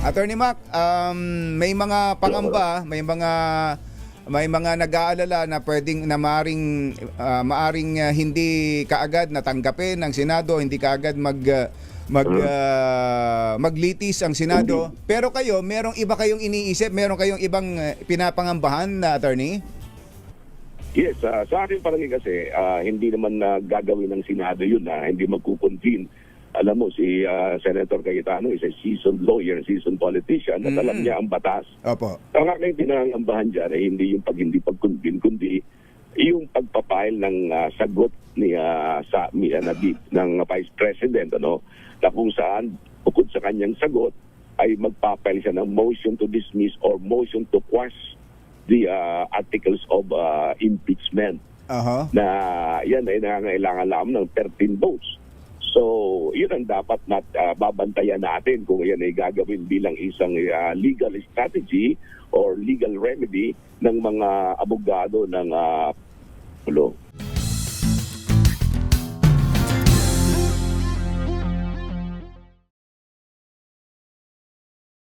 Attorney Mac, may mga pangamba, may mga nag-aalala na pwedeng na maaring hindi kaagad natanggapin ng Senado, hindi kaagad maglitis ang Senado. Pero kayo, merong iba kayong iniisip, meron kayong ibang pinapangambahan na attorney? Yes, sa akin palagi kasi hindi naman gagawin ng Senado yun na hindi magkukonvene. Alam mo, si Senator Cayetano is a seasoned lawyer, seasoned politician at alam niya ang batas. Opo. Ang aking pinangambahan dyan ay hindi yung hindi pag-convene, kundi yung pagpapile ng sagot ni ng Vice President, na kung saan, bukod sa kanyang sagot, ay magpapile siya ng motion to dismiss or motion to quash the articles of impeachment. Na yan ay nangangailangan lamang ng 13 votes. So, yun ang dapat babantayan natin kung yan ay gagawin bilang isang legal strategy or legal remedy ng mga abogado ng